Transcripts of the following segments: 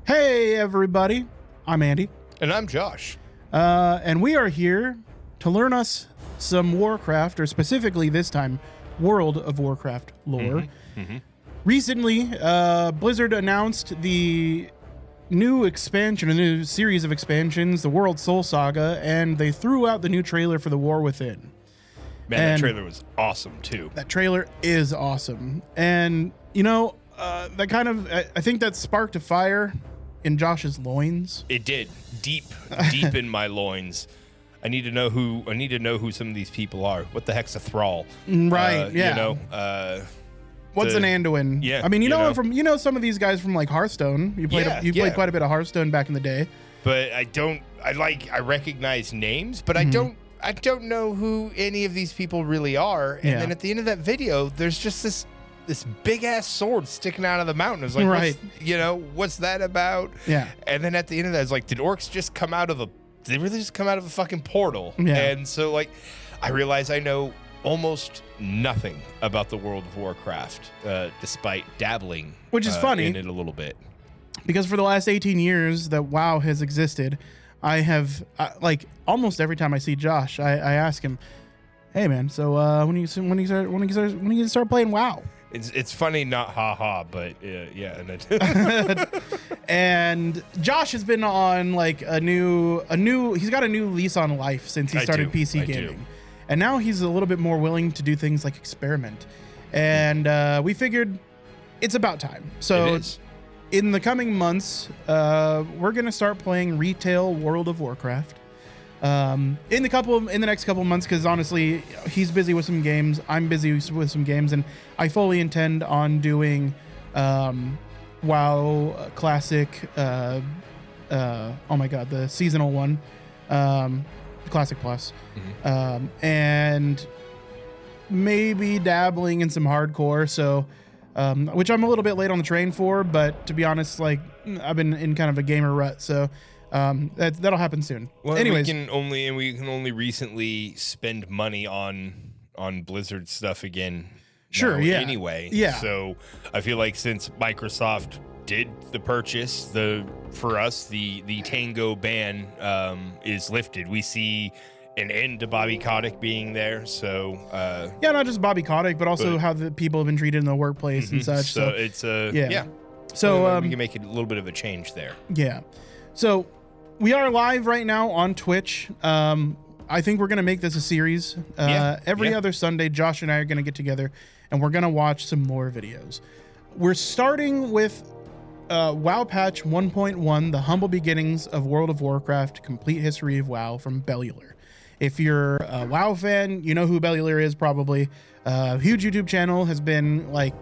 Hey everybody, I'm Andy. And I'm Josh. And we are here to learn us some Warcraft, or specifically this time, World of Warcraft lore. Recently, Blizzard announced the new expansion, a new series of expansions, the World Soul Saga, and they threw out the new trailer for The War Within. Man, that trailer was awesome too. That trailer is awesome. And, you know, that kind of, I think that sparked a fire in Josh's loins. It did. Deep in my loins. I need to know who some of these people are. What the heck's a thrall? Right, yeah. You know, what's an Anduin? Yeah. I mean, you know some of these guys from like Hearthstone. You played quite a bit of Hearthstone back in the day. But I recognize names, but I don't know who any of these people really are. And then at the end of that video, there's just this big ass sword sticking out of the mountain. It was like, right. What's that about? Yeah. And then at the end of that, it's like, did orcs just come out of did they really just come out of a fucking portal? Yeah. And so like, I realize I know almost nothing about the World of Warcraft, despite dabbling, which is funny in it a little bit. Because for the last 18 years that WoW has existed, I have like almost every time I see Josh, I ask him, "Hey man, so when you start playing WoW?" It's funny, not haha, but yeah. And Josh has been on like he's got a new lease on life since he started PC gaming. And now he's a little bit more willing to do things like experiment. And we figured it's about time. So in the coming months, we're going to start playing retail World of Warcraft. In the next couple of months, because honestly, he's busy with some games, I'm busy with some games, and I fully intend on doing WoW Classic, oh my god, the seasonal one, the Classic Plus, and maybe dabbling in some hardcore, so which I'm a little bit late on the train for, but to be honest, like, I've been in kind of a gamer rut, so that'll happen soon. Well, anyways, we can only recently spend money on Blizzard stuff again. Sure, yeah. Anyway, yeah. So I feel like since Microsoft did the purchase, for us the Tango ban is lifted. We see an end to Bobby Kotick being there. So yeah, not just Bobby Kotick, but also how the people have been treated in the workplace and such. So it's yeah. So we can make a little bit of a change there. Yeah. So we are live right now on Twitch. I think we're going to make this a series. Every other Sunday, Josh and I are going to get together and we're going to watch some lore videos. We're starting with WoW Patch 1.1, The Humble Beginnings of World of Warcraft, Complete History of WoW from Bellular. If you're a WoW fan, you know who Bellular is probably. Huge YouTube channel, has been like,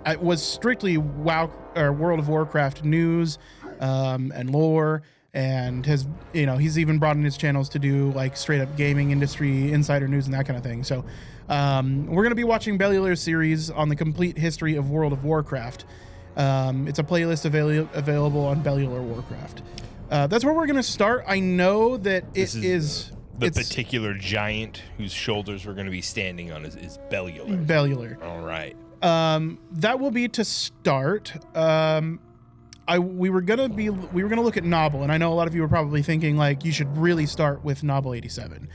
it was strictly WoW or World of Warcraft news and lore. And he's even brought in his channels to do like straight up gaming industry insider news and that kind of thing. So we're going to be watching Bellular's series on the complete history of World of Warcraft. It's a playlist available on Bellular Warcraft. That's where we're going to start. I know that it is the particular giant whose shoulders we're going to be standing on is Bellular. Bellular. All right. That will be to start. We were gonna look at Novel, and I know a lot of you were probably thinking like you should really start with Novel 87,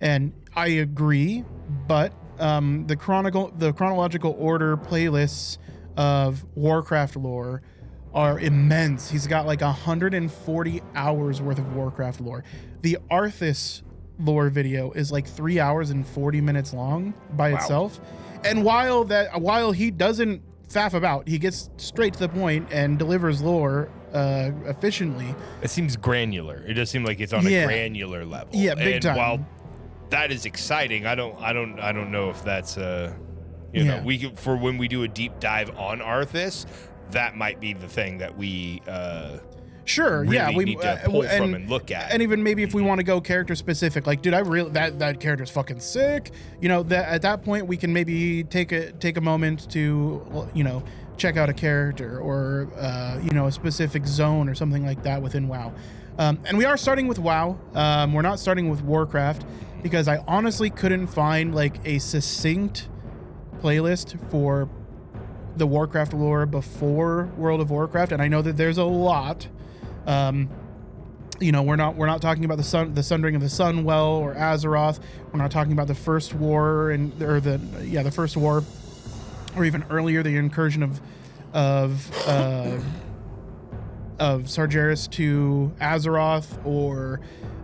and I agree. But the chronological order playlists of Warcraft lore are immense. He's got like 140 hours worth of Warcraft lore. The Arthas lore video is like 3 hours and 40 minutes long by itself, and while he doesn't faff about, he gets straight to the point and delivers lore efficiently. It seems granular. It does seem like it's on a granular level. Yeah, big time. While that is exciting, I don't know if that's for when we do a deep dive on Arthas, that might be the thing that we we need to pull from and look at. And even maybe if we want to go character specific, like, dude, that character's fucking sick. At that point we can maybe take a moment to, check out a character or, a specific zone or something like that within WoW. And we are starting with WoW. We're not starting with Warcraft because I honestly couldn't find like a succinct playlist for the Warcraft lore before World of Warcraft. And I know that there's a lot. You know, we're not talking about the sundering of the sun well or Azeroth. We're not talking about the first war the first war, or even earlier, the incursion of Sargeras to Azeroth, or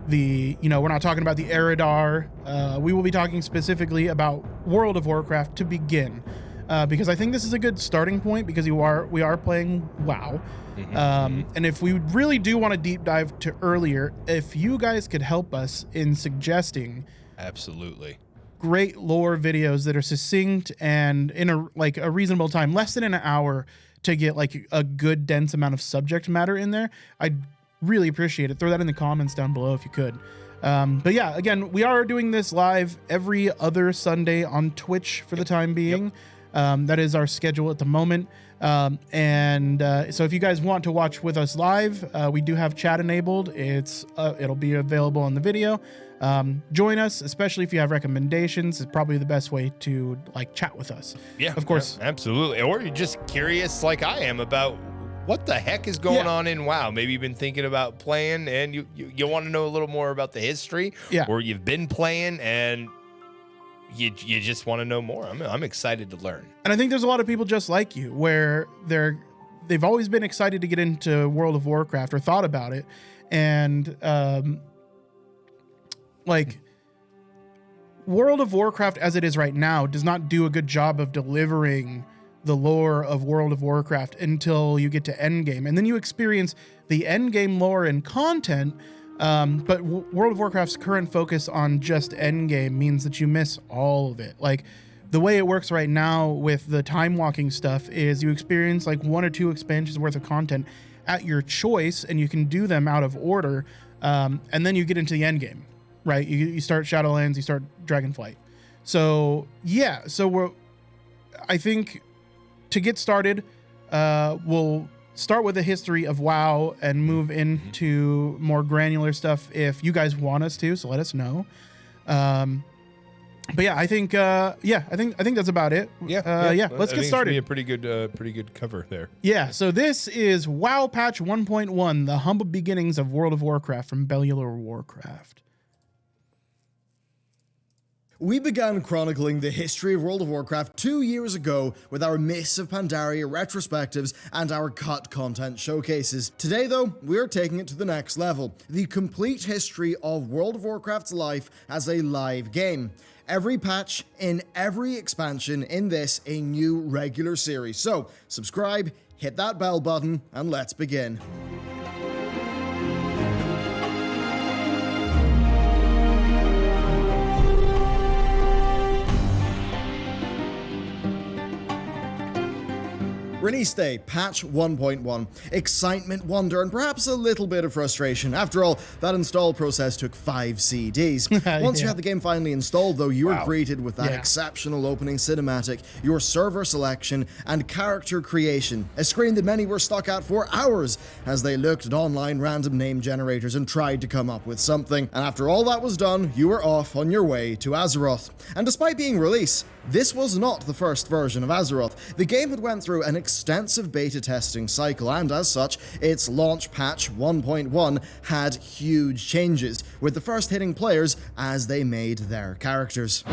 we're not talking about the Eridar. We will be talking specifically about World of Warcraft to begin, because I think this is a good starting point, because we are playing WoW. And if we really do want to deep dive to earlier, if you guys could help us in suggesting absolutely great lore videos that are succinct and in a reasonable time, less than an hour, to get like a good dense amount of subject matter in there, I'd really appreciate it. Throw that in the comments down below if you could. But yeah, again, we are doing this live every other Sunday on Twitch for the time being. That is our schedule at the moment. So if you guys want to watch with us live, we do have chat enabled. It'll be available on the video. Join us, especially if you have recommendations. It's probably the best way to like chat with us. Yeah, of course. Absolutely. Or you're just curious like I am about what the heck is going on in WoW. Maybe you've been thinking about playing and you want to know a little more about the history, or you've been playing and you just want to know more. I'm excited to learn. And I think there's a lot of people just like you, where they've always been excited to get into World of Warcraft or thought about it. And like World of Warcraft as it is right now does not do a good job of delivering the lore of World of Warcraft until you get to endgame. And then you experience the endgame lore and content. But World of Warcraft's current focus on just endgame means that you miss all of it. Like the way it works right now with the time walking stuff is you experience like 1 or 2 expansions worth of content at your choice, and you can do them out of order. And then you get into the endgame, right? You start Shadowlands, you start Dragonflight. So yeah, I think to get started, we'll start with the history of WoW and move into more granular stuff if you guys want us to, so let us know. But yeah, I think that's about it. Let's get started. It's be a pretty good cover there. Yeah, so this is WoW Patch 1.1, the humble beginnings of World of Warcraft from Bellular Warcraft. We began chronicling the history of World of Warcraft 2 years ago with our Mists of Pandaria retrospectives and our cut content showcases. Today though, we're taking it to the next level, the complete history of World of Warcraft's life as a live game. Every patch in every expansion in this a new regular series. So subscribe, hit that bell button, and let's begin. Release day, patch 1.1. Excitement, wonder, and perhaps a little bit of frustration. After all, that install process took 5 CDs. Once you had the game finally installed, though, you were greeted with that exceptional opening cinematic, your server selection, and character creation. A screen that many were stuck at for hours as they looked at online random name generators and tried to come up with something. And after all that was done, you were off on your way to Azeroth. And despite being released, this was not the first version of Azeroth. The game had went through an extensive beta testing cycle, and as such, its launch patch 1.1 had huge changes, with the first hitting players as they made their characters.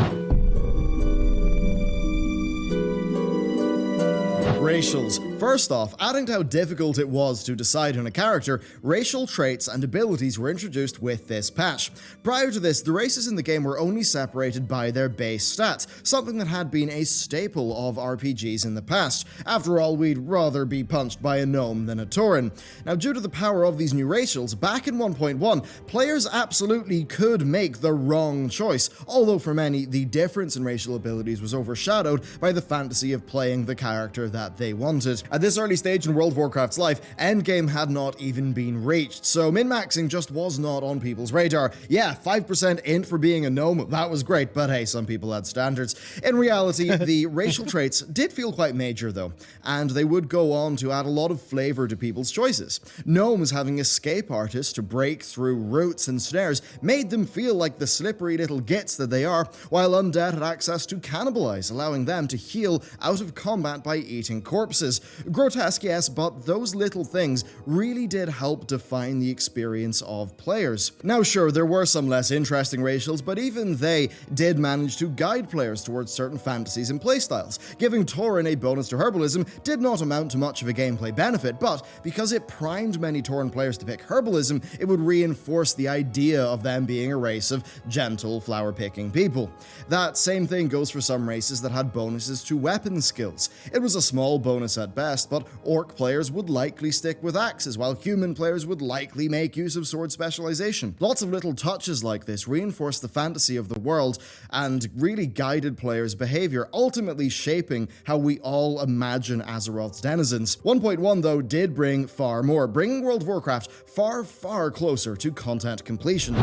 Racials. First off, adding to how difficult it was to decide on a character, racial traits and abilities were introduced with this patch. Prior to this, the races in the game were only separated by their base stats, something that had been a staple of RPGs in the past. After all, we'd rather be punched by a gnome than a tauren. Now, due to the power of these new racials, back in 1.1, players absolutely could make the wrong choice, although for many, the difference in racial abilities was overshadowed by the fantasy of playing the character that they wanted. At this early stage in World of Warcraft's life, endgame had not even been reached, so min-maxing just was not on people's radar. Yeah, 5% int for being a gnome, that was great, but hey, some people had standards. In reality, the racial traits did feel quite major though, and they would go on to add a lot of flavor to people's choices. Gnomes having escape artists to break through roots and snares made them feel like the slippery little gits that they are, while undead had access to cannibalize, allowing them to heal out of combat by eating corpses. Grotesque, yes, but those little things really did help define the experience of players. Now sure, there were some less interesting racials, but even they did manage to guide players towards certain fantasies and playstyles. Giving Tauren a bonus to herbalism did not amount to much of a gameplay benefit, but because it primed many Tauren players to pick herbalism, it would reinforce the idea of them being a race of gentle, flower-picking people. That same thing goes for some races that had bonuses to weapon skills. It was a small bonus at best, but orc players would likely stick with axes, while human players would likely make use of sword specialization. Lots of little touches like this reinforced the fantasy of the world and really guided players' behavior, ultimately shaping how we all imagine Azeroth's denizens. 1.1 though did bring far more, bringing World of Warcraft far, far closer to content completion.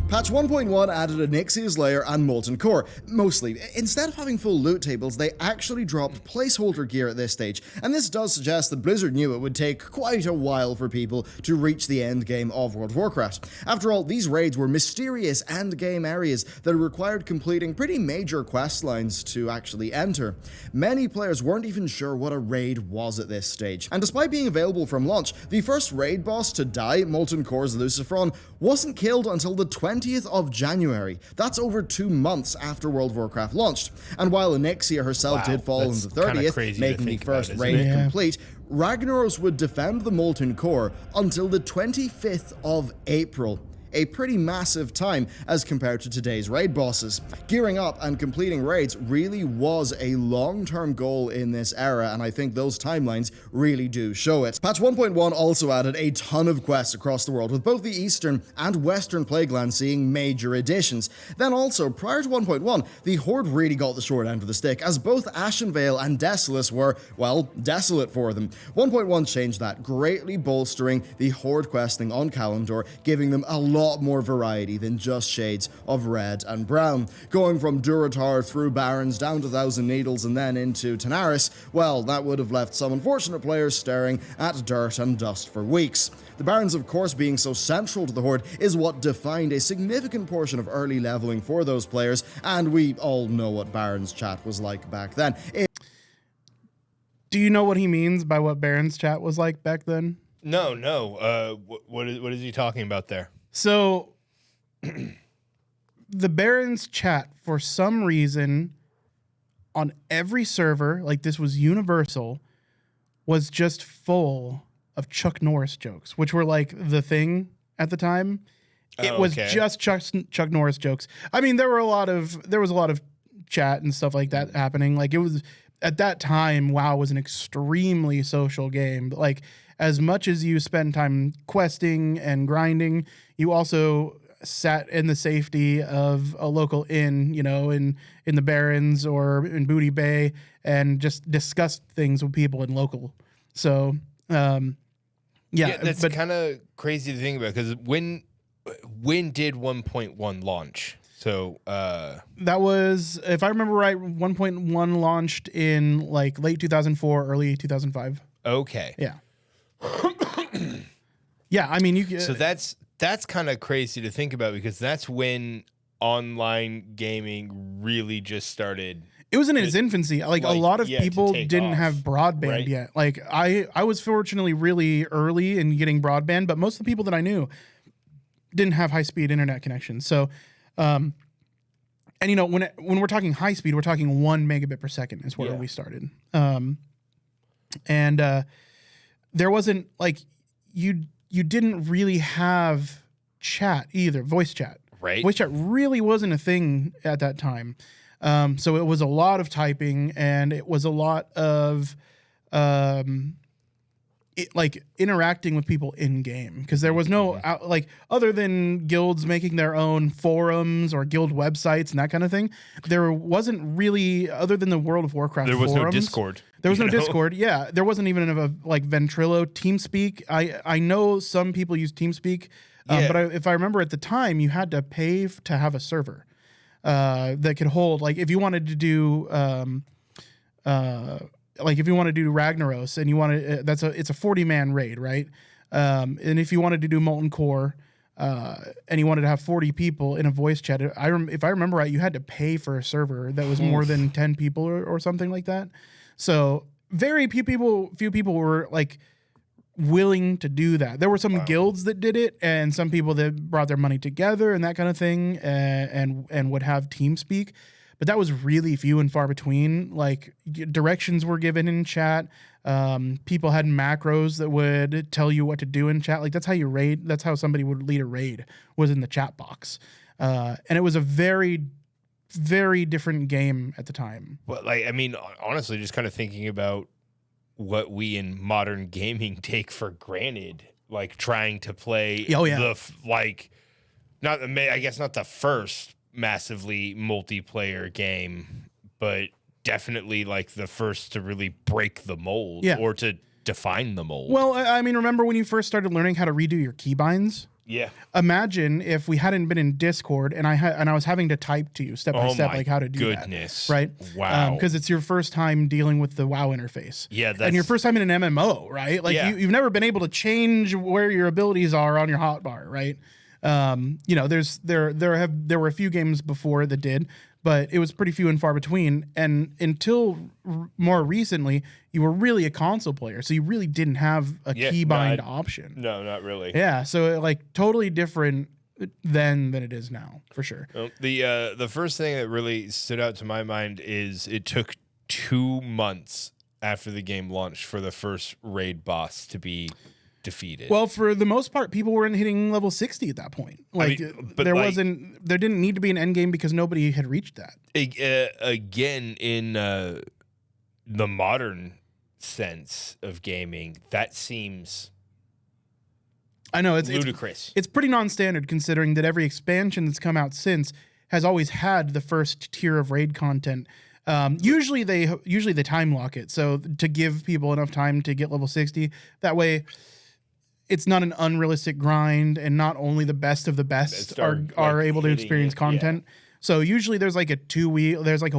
Patch 1.1 added a Nyxia's Lair and Molten Core. Mostly, instead of having full loot tables, they actually dropped placeholder gear at this stage, and this does suggest that Blizzard knew it would take quite a while for people to reach the end game of World of Warcraft. After all, these raids were mysterious end game areas that required completing pretty major quest lines to actually enter. Many players weren't even sure what a raid was at this stage, and despite being available from launch, the first raid boss to die, Molten Core's Lucifron, wasn't killed until the 20th of January. That's over 2 months after World of Warcraft launched. And while Nyxia herself did fall on the 30th, making the first raid complete, Ragnaros would defend the Molten Core until the 25th of April. A pretty massive time as compared to today's raid bosses. Gearing up and completing raids really was a long-term goal in this era, and I think those timelines really do show it. Patch 1.1 also added a ton of quests across the world, with both the Eastern and Western Plaguelands seeing major additions. Then also, prior to 1.1, the Horde really got the short end of the stick, as both Ashenvale and Desolace were, well, desolate for them. 1.1 changed that, greatly bolstering the Horde questing on Kalimdor, giving them a lot more variety than just shades of red and brown. Going from Durotar through Barrens down to Thousand Needles and then into Tanaris, well, that would have left some unfortunate players staring at dirt and dust for weeks. The Barrens, of course, being so central to the Horde is what defined a significant portion of early leveling for those players, and we all know what Barrens chat was like back then. Do you know what he means by what Barrens chat was like back then? No. What is he talking about there? So, the Barrens chat, for some reason, on every server, like this was universal, was just full of Chuck Norris jokes, which were like the thing at the time. It was just Chuck Norris jokes. I mean, there was a lot of chat and stuff like that happening. Like, it was, at that time, WoW was an extremely social game. Like, as much as you spend time questing and grinding, you also sat in the safety of a local inn, you know, in the Barrens or in Booty Bay, and just discussed things with people in local. So, yeah, that's kind of crazy to think about, because when did 1.1 launch? So that was, if I remember right, 1.1 launched in like late 2004, early 2005. Okay. Yeah. Yeah, I mean, you. So that's kind of crazy to think about, because that's when online gaming really just started. It was in its infancy. Like a lot of people didn't have broadband yet. Like I was fortunately really early in getting broadband, but most of the people that I knew didn't have high-speed internet connections. So, and you know, when we're talking high speed, we're talking 1 megabit per second is where we started. And there wasn't like you didn't really have chat either, voice chat. Right. Voice chat really wasn't a thing at that time. So it was a lot of typing, and it was a lot of like interacting with people in game, because there was no like, other than guilds making their own forums or guild websites and that kind of thing, there wasn't really, other than the World of Warcraft there was forums, no Discord. There was no Discord. Yeah, there wasn't even a like Ventrilo, TeamSpeak. I know some people use TeamSpeak, but if I remember at the time, you had to pay to have a server that could hold, like, if you wanted to do like if you want to do Ragnaros and you want to, it's a 40-man raid, right? And if you wanted to do Molten Core, and you wanted to have 40 people in a voice chat, if I remember right, you had to pay for a server that was more than 10 people or something like that. So very few people were like willing to do that. There were some guilds that did it, and some people that brought their money together and that kind of thing, and would have TeamSpeak. But that was really few and far between. Like directions were given in chat. People had macros that would tell you what to do in chat. Like that's how you raid. That's how somebody would lead a raid, was in the chat box. And it was a very, very different game at the time. Well, like, I mean, honestly, just kind of thinking about what we in modern gaming take for granted, like trying to play I guess not the first massively multiplayer game, but definitely like the first to really break the mold or to define the mold. Well, I mean, remember when you first started learning how to redo your keybinds? Yeah. Imagine if we hadn't been in Discord and I was having to type to you step by step like how to do goodness. that. Right? Wow. Because it's your first time dealing with the WoW interface. Yeah. And your first time in an MMO, right? Like you've never been able to change where your abilities are on your hotbar, right? You know, there were a few games before that did, but it was pretty few and far between. And until more recently, you were really a console player, so you really didn't have a keybind option. No, not really. Yeah, so like totally different then than it is now, for sure. Well, the first thing that really stood out to my mind is it took 2 months after the game launched for the first raid boss to be defeated. Well, for the most part, people weren't hitting level 60 at that point. Like, I mean, there didn't need to be an end game because nobody had reached that. Again, in the modern sense of gaming, that seems ludicrous. It's pretty non-standard considering that every expansion that's come out since has always had the first tier of raid content. Usually they time lock it, so to give people enough time to get level 60. That way, it's not an unrealistic grind, and not only the best of the best are able to experience content. Yeah. So usually there's like a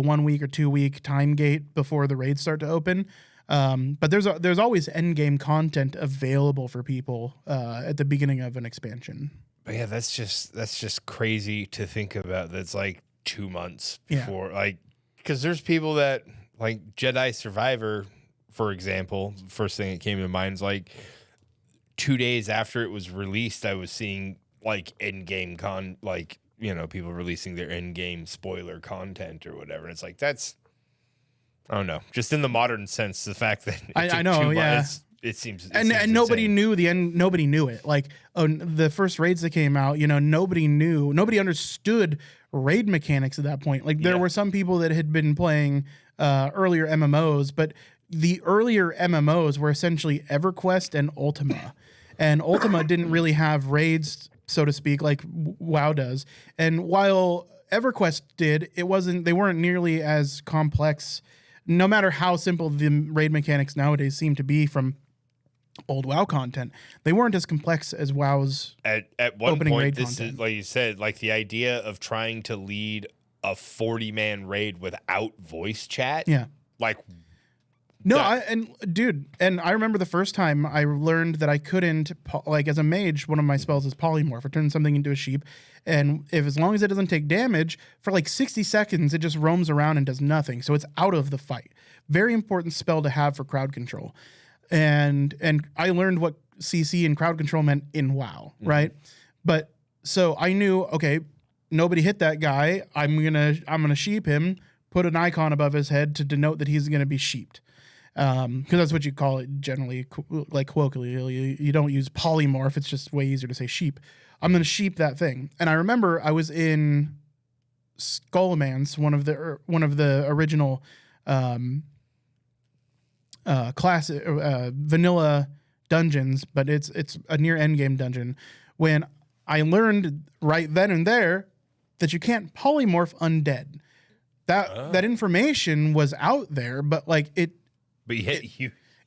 1 week or 2 week time gate before the raids start to open. But there's always end game content available for people at the beginning of an expansion. But yeah, that's just crazy to think about. That's like 2 months before, like, because there's people that like Jedi Survivor, for example. First thing that came to mind is like 2 days after it was released, I was seeing like end game people releasing their end game spoiler content or whatever. And it's like, that's, I don't know, just in the modern sense, the fact that I know, it seems and nobody knew the end. Nobody knew it. Like the first raids that came out, nobody understood raid mechanics at that point. Like there were some people that had been playing earlier MMOs, but the earlier MMOs were essentially EverQuest and Ultima. And Ultima didn't really have raids, so to speak, like WoW does. And while EverQuest did, they weren't nearly as complex, no matter how simple the raid mechanics nowadays seem to be from old WoW content. They weren't as complex as WoW's at one opening point, raid this content. is, like you said, like the idea of trying to lead a 40-man raid without voice chat. Yeah. Like, no, I remember the first time I learned that I couldn't, like as a mage, one of my spells is polymorph. It turns something into a sheep, and as long as it doesn't take damage, for like 60 seconds, it just roams around and does nothing. So it's out of the fight. Very important spell to have for crowd control. And I learned what CC and crowd control meant in WoW, right? But so I knew, okay, nobody hit that guy. I'm gonna sheep him, put an icon above his head to denote that he's gonna be sheeped. Because that's what you call it generally, like colloquially. You don't use polymorph. It's just way easier to say sheep. I'm going to sheep that thing. And I remember I was in Skullman's, one of the original classic vanilla dungeons, but it's a near endgame dungeon. When I learned right then and there that you can't polymorph undead. That information was out there, but like it. But yet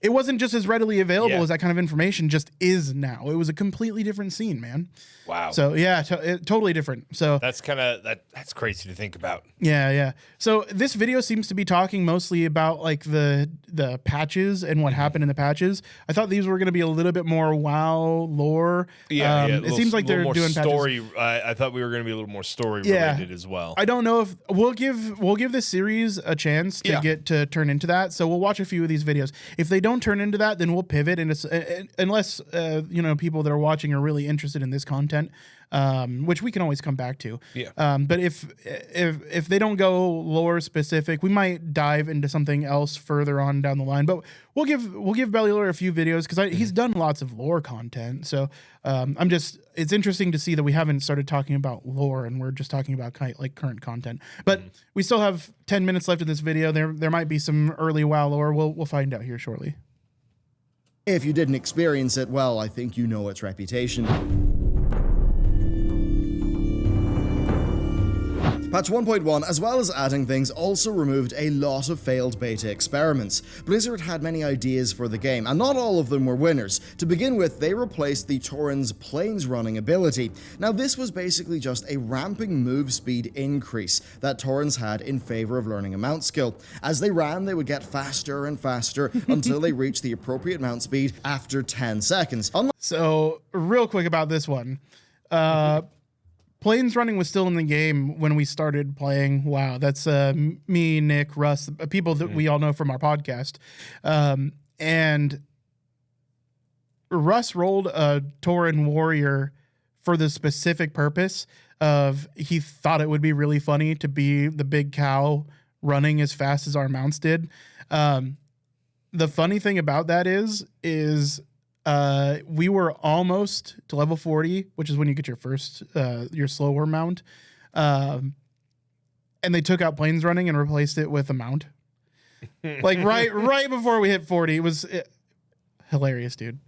it wasn't just as readily available as that kind of information just is now. It was a completely different scene, man. Wow. So yeah, totally different. So that's crazy to think about. Yeah. So this video seems to be talking mostly about like the the patches and what happened in the patches. I thought these were going to be a little bit more WoW lore. It seems like they're doing story. Patches. I thought we were going to be a little more story related as well. I don't know if we'll give this series a chance to get to turn into that. So we'll watch a few of these videos. If they don't turn into that, then we'll pivot. And unless people that are watching are really interested in this content, which we can always come back to. But if they don't go lore specific, we might dive into something else further on down the line. But we'll give Bellular a few videos because he's done lots of lore content. So it's interesting to see that we haven't started talking about lore and we're just talking about current content. But we still have 10 minutes left in this video. There might be some early WoW lore. We'll find out here shortly. If you didn't experience it, well, I think you know its reputation. Patch 1.1, as well as adding things, also removed a lot of failed beta experiments. Blizzard had many ideas for the game, and not all of them were winners. To begin with, they replaced the Tauren's plains running ability. Now, this was basically just a ramping move speed increase that Taurens had in favor of learning a mount skill. As they ran, they would get faster and faster until they reached the appropriate mount speed after 10 seconds. So, real quick about this one. Plains running was still in the game when we started playing WoW. That's me, Nick, Russ, people that we all know from our podcast. And Russ rolled a Tauren warrior for the specific purpose of he thought it would be really funny to be the big cow running as fast as our mounts did. The funny thing about that is we were almost to level 40, which is when you get your first, your slower mount. And they took out plains running and replaced it with a mount. Like right before we hit 40. It was hilarious, dude.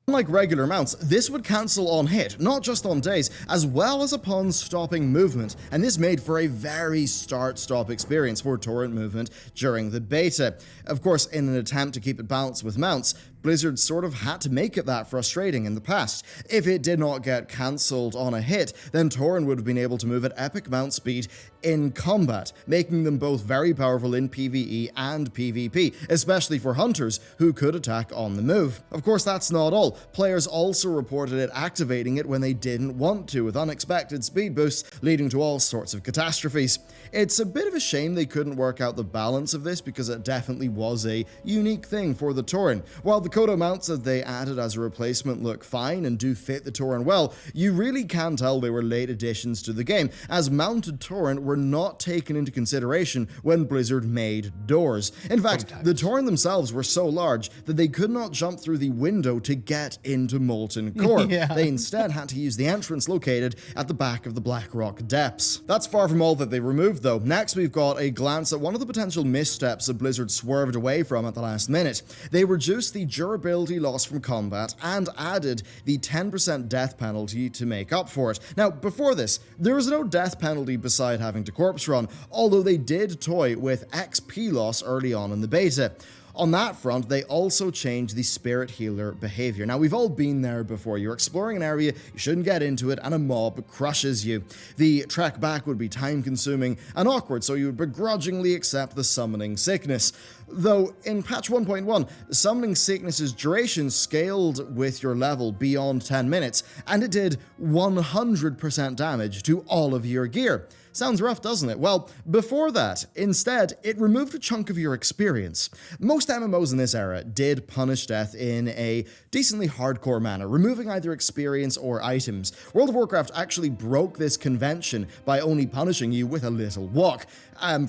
Unlike regular mounts, this would cancel on hit, not just on days, as well as upon stopping movement, and this made for a very start-stop experience for Tauren movement during the beta. Of course, in an attempt to keep it balanced with mounts, Blizzard sort of had to make it that frustrating in the past. If it did not get cancelled on a hit, then Tauren would have been able to move at epic mount speed in combat, making them both very powerful in PvE and PvP, especially for hunters who could attack on the move. Of course, that's not all. Players also reported it activating it when they didn't want to, with unexpected speed boosts leading to all sorts of catastrophes. It's a bit of a shame they couldn't work out the balance of this because it definitely was a unique thing for the Tauren. While the Kodo mounts that they added as a replacement look fine and do fit the Tauren well, you really can tell they were late additions to the game, as mounted Tauren were not taken into consideration when Blizzard made doors. In fact, the Tauren themselves were so large that they could not jump through the window to get into Molten Core. They instead had to use the entrance located at the back of the Blackrock Depths. That's far from all that they removed, though. Next, we've got a glance at one of the potential missteps that Blizzard swerved away from at the last minute. They reduced the durability loss from combat and added the 10% death penalty to make up for it. Now, before this, there was no death penalty beside having to corpse run, although they did toy with XP loss early on in the beta. On that front, they also changed the spirit healer behavior. Now, we've all been there before. You're exploring an area, you shouldn't get into it, and a mob crushes you. The trek back would be time-consuming and awkward, so you would begrudgingly accept the summoning sickness. Though, in patch 1.1, summoning sickness's duration scaled with your level beyond 10 minutes, and it did 100% damage to all of your gear. Sounds rough, doesn't it? Well, before that, instead, it removed a chunk of your experience. Most MMOs in this era did punish death in a decently hardcore manner, removing either experience or items. World of Warcraft actually broke this convention by only punishing you with a little walk.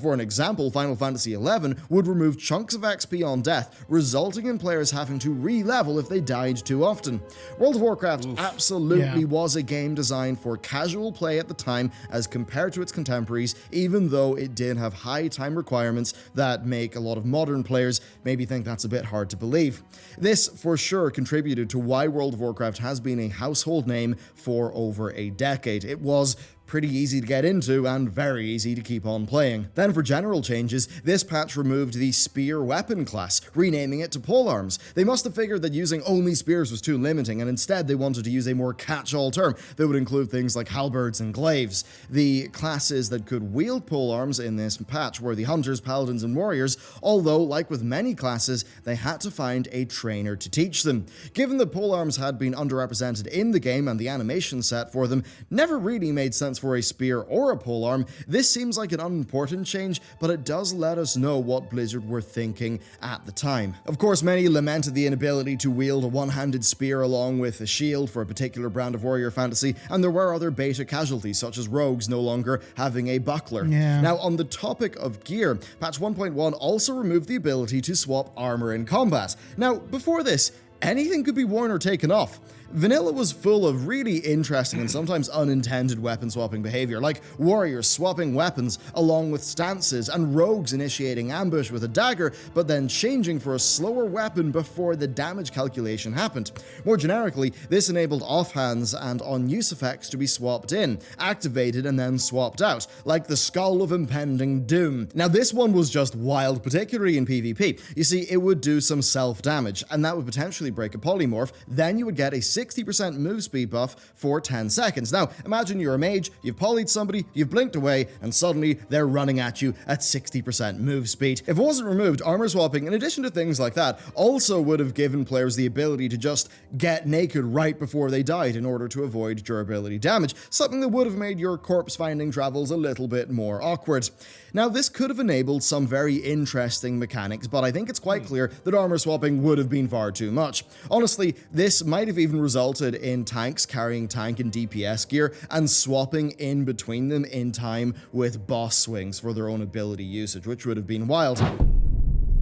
For an example, Final Fantasy XI would remove chunks of XP on death, resulting in players having to re-level if they died too often. World of Warcraft absolutely was a game designed for casual play at the time as compared to its contemporaries, even though it did have high time requirements that make a lot of modern players maybe think that's a bit hard to believe. This, for sure, contributed to why World of Warcraft has been a household name for over a decade. It was pretty easy to get into and very easy to keep on playing. Then for general changes, this patch removed the spear weapon class, renaming it to polearms. They must have figured that using only spears was too limiting, and instead they wanted to use a more catch-all term that would include things like halberds and glaives. The classes that could wield polearms in this patch were the hunters, paladins, and warriors, although, like with many classes, they had to find a trainer to teach them. Given that polearms had been underrepresented in the game and the animation set for them never really made sense for a spear or a polearm, this seems like an unimportant change, but it does let us know what Blizzard were thinking at the time. Of course, many lamented the inability to wield a one-handed spear along with a shield for a particular brand of warrior fantasy, and there were other beta casualties, such as rogues no longer having a buckler. Yeah. Now, on the topic of gear, patch 1.1 also removed the ability to swap armor in combat. Now, before this, anything could be worn or taken off. Vanilla was full of really interesting and sometimes unintended weapon swapping behavior, like warriors swapping weapons along with stances and rogues initiating ambush with a dagger, but then changing for a slower weapon before the damage calculation happened. More generically, this enabled offhands and on-use effects to be swapped in, activated, and then swapped out, like the Skull of Impending Doom. Now, this one was just wild, particularly in PvP. You see, it would do some self-damage, and that would potentially break a polymorph. Then you would get a 60% move speed buff for 10 seconds. Now, imagine you're a mage, you've polyed somebody, you've blinked away, and suddenly they're running at you at 60% move speed. If it wasn't removed, armor swapping, in addition to things like that, also would have given players the ability to just get naked right before they died in order to avoid durability damage, something that would have made your corpse finding travels a little bit more awkward. Now, this could have enabled some very interesting mechanics, but I think it's quite clear that armor swapping would have been far too much. Honestly, this might have even resulted in tanks carrying tank and DPS gear and swapping in between them in time with boss swings for their own ability usage, which would have been wild.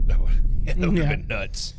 That would have been nuts.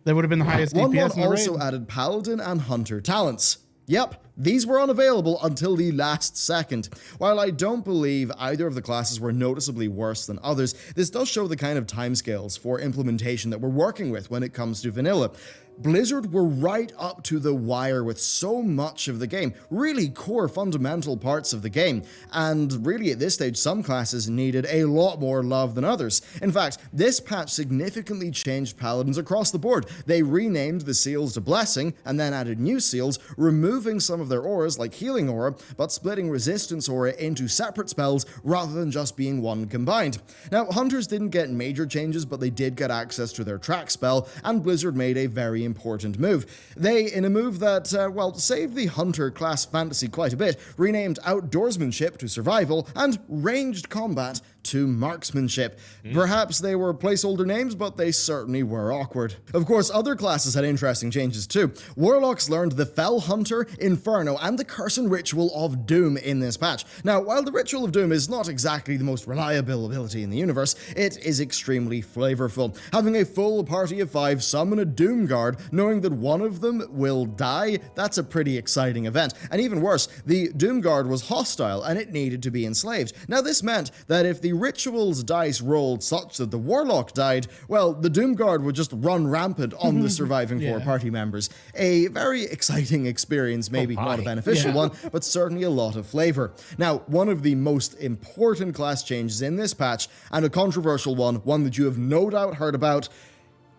That would have been the highest DPS in the raid. 1.1 also added paladin and hunter talents. Yep, these were unavailable until the last second. While I don't believe either of the classes were noticeably worse than others, this does show the kind of timescales for implementation that we're working with when it comes to vanilla. Blizzard were right up to the wire with so much of the game, really core fundamental parts of the game, and really at this stage some classes needed a lot more love than others. In fact, this patch significantly changed paladins across the board. They renamed the seals to Blessing and then added new seals, removing some of their auras like Healing Aura, but splitting Resistance Aura into separate spells rather than just being one combined. Now, Hunters didn't get major changes, but they did get access to their track spell, and Blizzard made a very important move. They, in a move that, saved the Hunter class fantasy quite a bit, renamed Outdoorsmanship to Survival and Ranged Combat to Marksmanship. Perhaps they were placeholder names, but they certainly were awkward. Of course, other classes had interesting changes too. Warlocks learned the Fell Hunter, Inferno, and the Curse and Ritual of Doom in this patch. Now, while the Ritual of Doom is not exactly the most reliable ability in the universe, it is extremely flavorful. Having a full party of 5 summon a Doom Guard, knowing that one of them will die, that's a pretty exciting event. And even worse, the Doom Guard was hostile and it needed to be enslaved. Now, this meant that if the Ritual's dice rolled such that the Warlock died, well, the Doom Guard would just run rampant on the surviving 4 party members. A very exciting experience, maybe not a beneficial one, but certainly a lot of flavor. Now, one of the most important class changes in this patch, and a controversial one that you have no doubt heard about,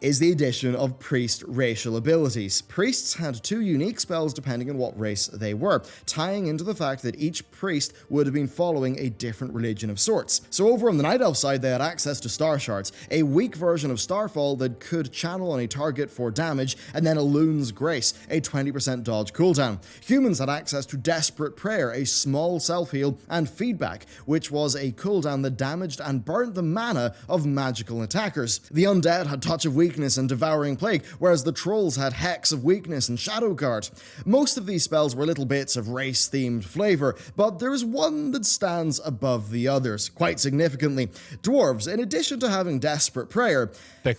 is the addition of priest racial abilities. Priests had 2 unique spells depending on what race they were, tying into the fact that each priest would have been following a different religion of sorts. So over on the Night Elf side, they had access to Star Shards, a weak version of Starfall that could channel on a target for damage, and then a Loon's Grace, a 20% dodge cooldown. Humans had access to Desperate Prayer, a small self-heal, and Feedback, which was a cooldown that damaged and burnt the mana of magical attackers. The Undead had Touch of Weakness and Devouring Plague, whereas the Trolls had Hex of Weakness and Shadow Guard. Most of these spells were little bits of race-themed flavor, but there is one that stands above the others, quite significantly. Dwarves, in addition to having Desperate Prayer,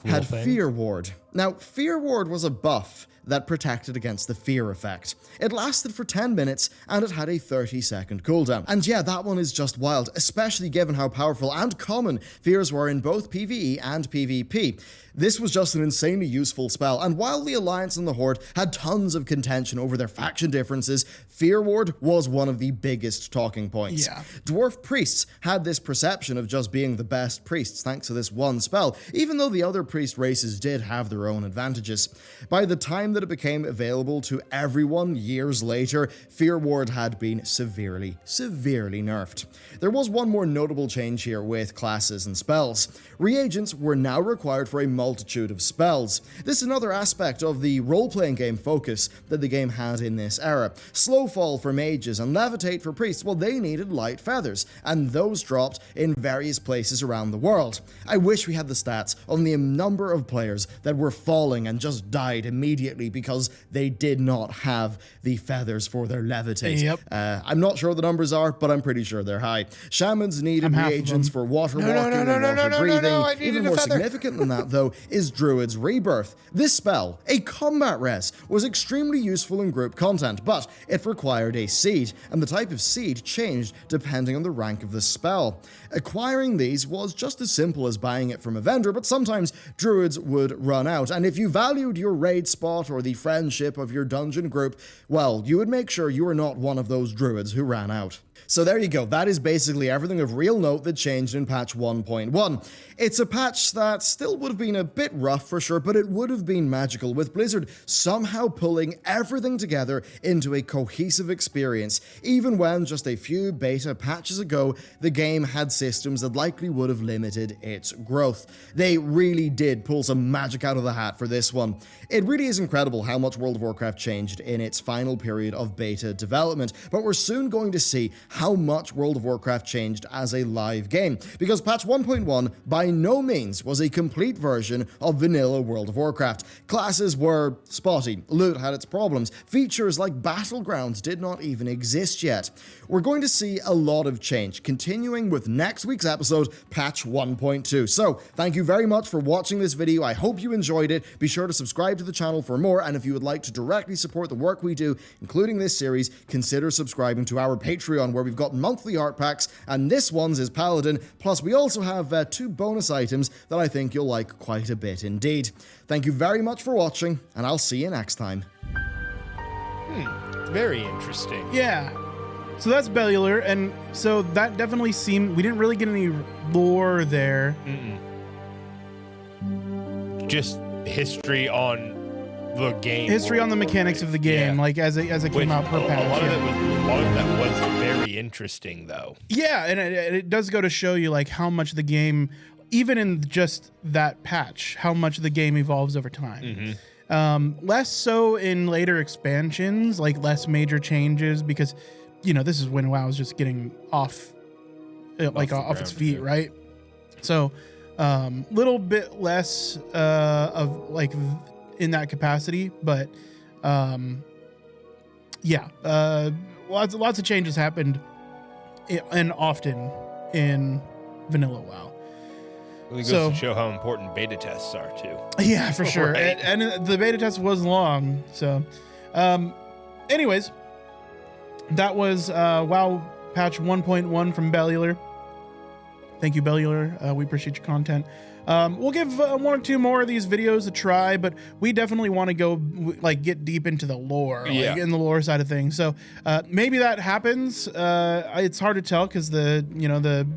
had Fear Ward. Now, Fear Ward was a buff that protected against the fear effect. It lasted for 10 minutes and it had a 30-second cooldown. And yeah, that one is just wild, especially given how powerful and common fears were in both PvE and PvP. This was just an insanely useful spell, and while the Alliance and the Horde had tons of contention over their faction differences, Fear Ward was one of the biggest talking points. Yeah. Dwarf priests had this perception of just being the best priests thanks to this one spell, even though the other priest races did have their own advantages. By the time that it became available to everyone years later, Fear Ward had been severely nerfed. There was one more notable change here with classes and spells. Reagents were now required for a multitude of spells. This is another aspect of the role-playing game focus that the game had in this era. Slowfall for mages and Levitate for priests, well, they needed light feathers, and those dropped in various places around the world. I wish we had the stats on the number of players that were falling and just died immediately because they did not have the feathers for their Levitate. Yep. I'm not sure what the numbers are, but I'm pretty sure they're high. Shamans needed reagents for water walking and water breathing. Even more significant than that, though, is Druid's Rebirth. This spell, a combat res, was extremely useful in group content, but it required a seed, and the type of seed changed depending on the rank of the spell. Acquiring these was just as simple as buying it from a vendor, but sometimes Druids would run out, and if you valued your raid spot or the friendship of your dungeon group, well, you would make sure you were not one of those Druids who ran out. So there you go, that is basically everything of real note that changed in patch 1.1. It's a patch that still would have been a bit rough for sure, but it would have been magical, with Blizzard somehow pulling everything together into a cohesive experience, even when just a few beta patches ago, the game had systems that likely would have limited its growth. They really did pull some magic out of the hat for this one. It really is incredible how much World of Warcraft changed in its final period of beta development, but we're soon going to see how much World of Warcraft changed as a live game, because patch 1.1 by no means was a complete version of vanilla World of Warcraft. Classes were spotty, loot had its problems, features like Battlegrounds did not even exist yet. We're going to see a lot of change, continuing with next week's episode, patch 1.2. So, thank you very much for watching this video. I hope you enjoyed it. Be sure to subscribe to the channel for more, and if you would like to directly support the work we do, including this series, consider subscribing to our Patreon, where we've got monthly art packs, and this one's is Paladin, plus we also have 2 bonus items that I think you'll like quite a bit indeed. Thank you very much for watching, and I'll see you next time. Very interesting. Yeah. So that's Bellular, and so that definitely seemed, we didn't really get any lore there. Just history on the game. History on the mechanics of the game, like as it came out per patch. A lot of that was very interesting, though. Yeah, and it does go to show you like how much the game, even in just that patch, how much the game evolves over time. Less so in later expansions, like less major changes, because you know this is when WoW is just getting off its feet, right? So little bit less of like in that capacity, but yeah, lots of changes happened and often in vanilla WoW. It goes to show how important beta tests are too. Yeah, for sure. Right. And the beta test was long. So anyways, that was WoW patch 1.1 from Bellular. Thank you, Bellular. We appreciate your content. We'll give 1 or 2 more of these videos a try, but we definitely want to go like get deep into the lore, like in the lore side of things. So maybe that happens. It's hard to tell because the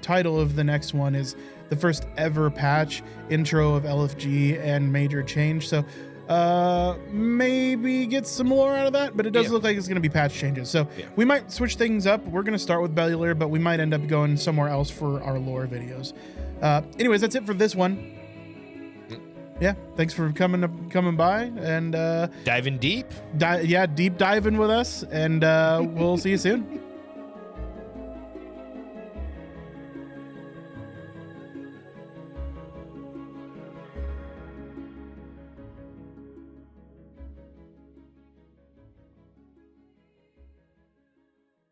title of the next one is the first ever patch, intro of LFG and major change. So maybe get some lore out of that, but it does look like it's going to be patch changes. So we might switch things up. We're going to start with Bellular, but we might end up going somewhere else for our lore videos. Anyways, that's it for this one. Yeah, thanks for coming by and diving deep. Deep diving with us, and we'll see you soon.